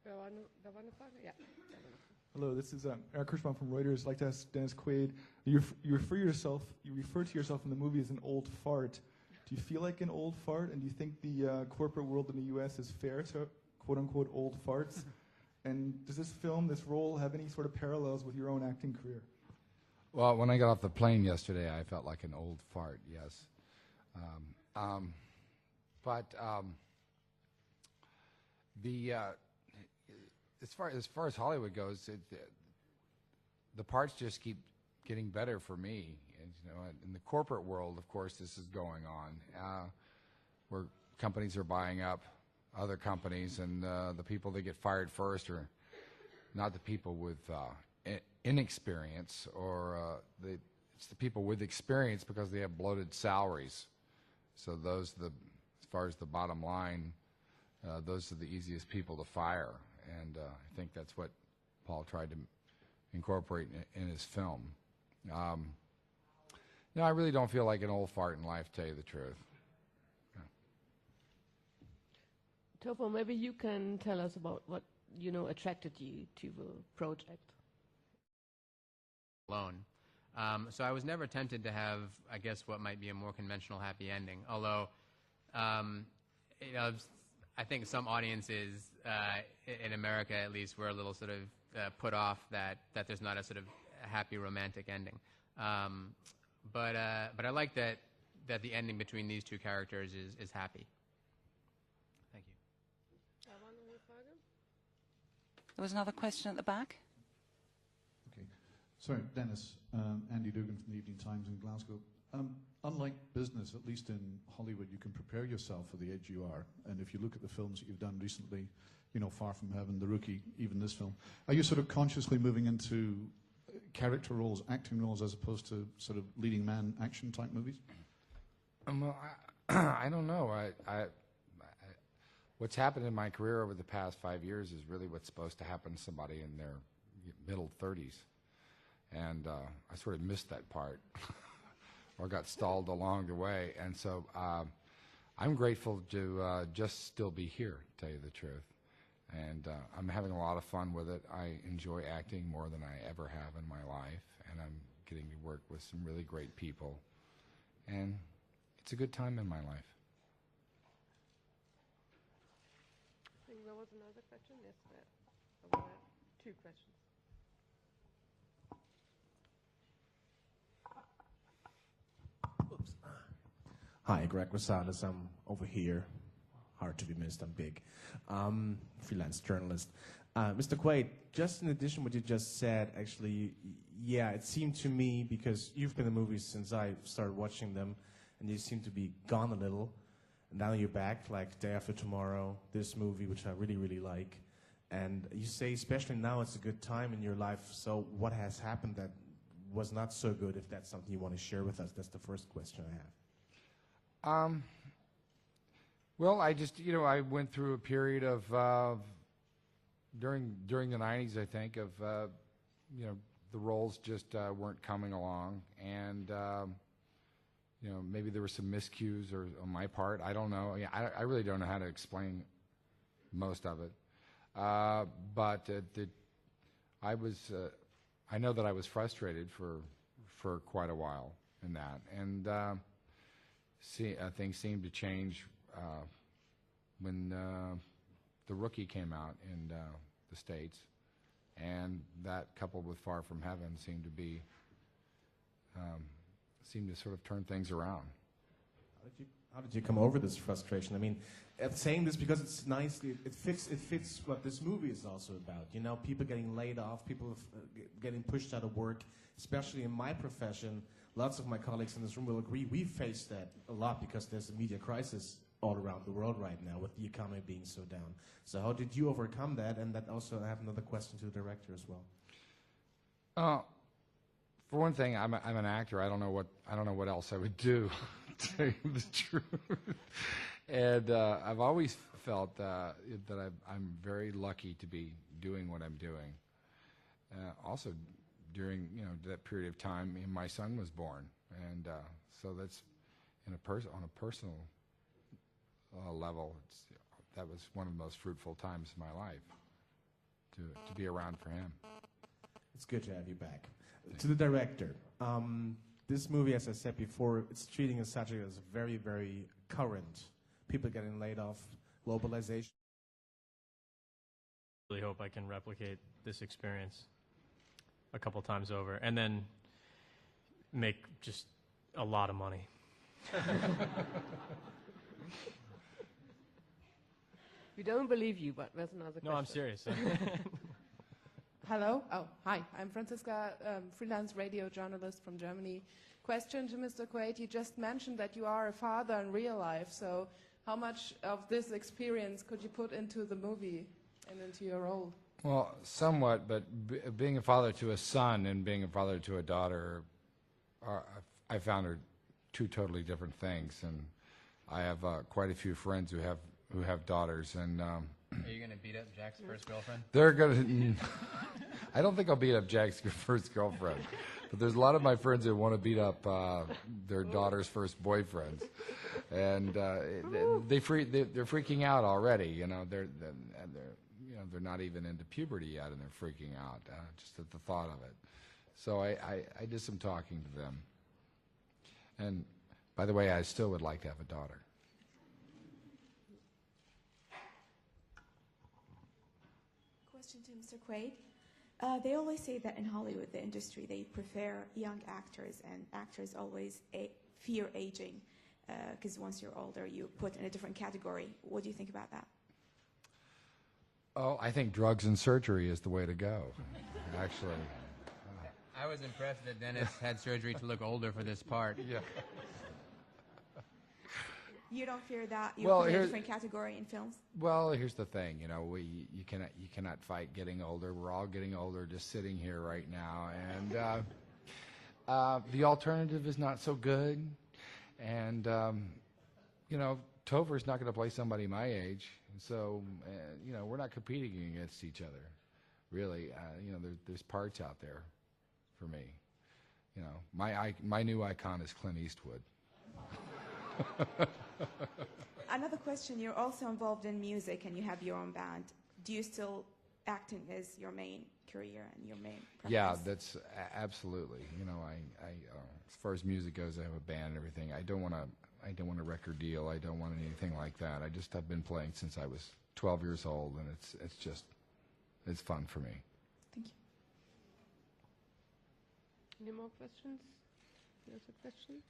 Der war eine Frage? Ja. Hello, this is Eric Kirschbaum from Reuters. I'd like to ask Dennis Quaid. You refer to yourself in the movie as an old fart. Do you feel like an old fart, and do you think the corporate world in the U.S. is fair to quote-unquote old farts? And does this role, have any sort of parallels with your own acting career? Well, when I got off the plane yesterday, I felt like an old fart, yes. As far as Hollywood goes, the parts just keep getting better for me. And, in the corporate world, of course, this is going on, where companies are buying up other companies, and the people that get fired first are not the people with inexperience, or it's the people with experience because they have bloated salaries. So as far as the bottom line, those are the easiest people to fire. And I think that's what Paul tried to incorporate in his film. I really don't feel like an old fart in life, to tell you the truth. Tofo, maybe you can tell us about what, attracted you to the project. Alone. So I was never tempted to have, I guess, what might be a more conventional happy ending. Although, I think some audiences in America, at least, were a little sort of put off that there's not a sort of happy romantic ending. But I like that the ending between these two characters is happy. Thank you. There was another question at the back. Okay. Sorry, Dennis. Andy Dugan from the Evening Times in Glasgow. Unlike business, at least in Hollywood, you can prepare yourself for the age you are. And if you look at the films that you've done recently, Far From Heaven, The Rookie, even this film, are you sort of consciously moving into character roles, acting roles, as opposed to sort of leading man action type movies? Well, I don't know. What's happened in my career over the past 5 years is really what's supposed to happen to somebody in their middle 30s. And I sort of missed that part. Or got stalled along the way. And so I'm grateful to just still be here, to tell you the truth. And I'm having a lot of fun with it. I enjoy acting more than I ever have in my life. And I'm getting to work with some really great people. And it's a good time in my life. I think there was another question. Yes, there were two questions. Hi, Greg Rosales. I'm over here. Hard to be missed. I'm big. Freelance journalist. Mr. Quaid, just in addition to what you just said, actually, yeah, it seemed to me, because you've been in the movies since I started watching them, and you seem to be gone a little. And now you're back, like Day After Tomorrow, this movie, which I really, really like. And you say, especially now, it's a good time in your life. So what has happened that was not so good, if that's something you want to share with us? That's the first question I have. Well, I just, I went through a period of, during the 90s, I think, of, the roles just weren't coming along. And, maybe there were some miscues on my part. I don't know. I really don't know how to explain most of it. But I know that I was frustrated for quite a while in that. And, things seemed to change when The Rookie came out in the States, and that coupled with Far From Heaven seemed to sort of turn things around. How did you come over this frustration? I mean, I'm saying this because it's nicely, it fits what this movie is also about. People getting laid off, people getting pushed out of work, especially in my profession. Lots of my colleagues in this room will agree we face that a lot because there's a media crisis all around the world right now with the economy being so down. So how did you overcome that? And that also, I have another question to the director as well. For one thing, I'm an actor. I don't know what else I would do, to tell you the truth. And I've always felt that I'm very lucky to be doing what I'm doing. Also, during that period of time, my son was born, and so that's on a personal level. That was one of the most fruitful times of my life. to be around for him. It's good to have you back. To the director, this movie, as I said before, it's treating a subject as very, very current. People getting laid off, globalization. Really hope I can replicate this experience a couple times over, and then make just a lot of money. We don't believe you, but there's another question. No, I'm serious. Hello. Oh, hi. I'm Franziska, freelance radio journalist from Germany. Question to Mr. Quaid. You just mentioned that you are a father in real life. So how much of this experience could you put into the movie and into your role? Well, somewhat, but being a father to a son and being a father to a daughter, I found are two totally different things. And I have quite a few friends who have daughters, and Are you going to beat up Jack's first girlfriend? they're going to. I don't think I'll beat up Jack's first girlfriend, but there's a lot of my friends that want to beat up their daughter's first boyfriends, and they're freaking out already. You know, they're not even into puberty yet, and they're freaking out just at the thought of it. So I did some talking to them, and by the way, I still would like to have a daughter. Question to Mr. Quaid. They always say that in Hollywood, the industry, they prefer young actors, and actors always fear aging because once you're older, you're put in a different category. What do you think about that? Oh, I think drugs and surgery is the way to go, actually. I was impressed that Dennis had surgery to look older for this part. Yeah. You don't fear that you're put in a different category in films? Well, here's the thing, you know, you cannot fight getting older. We're all getting older just sitting here right now, and the alternative is not so good. And you know, Tover's not going to play somebody my age, so you know, we're not competing against each other, really. You know, there's parts out there for me. You know, my new icon is Clint Eastwood. Another question, you're also involved in music and you have your own band. Do you still acting as your main career and your main preference? Yeah, that's absolutely. You know, I as far as music goes, I have a band and everything. I don't want a record deal. I don't want anything like that. I've been playing since I was 12 years old, and it's fun for me. Thank you. Any more questions? There's a question.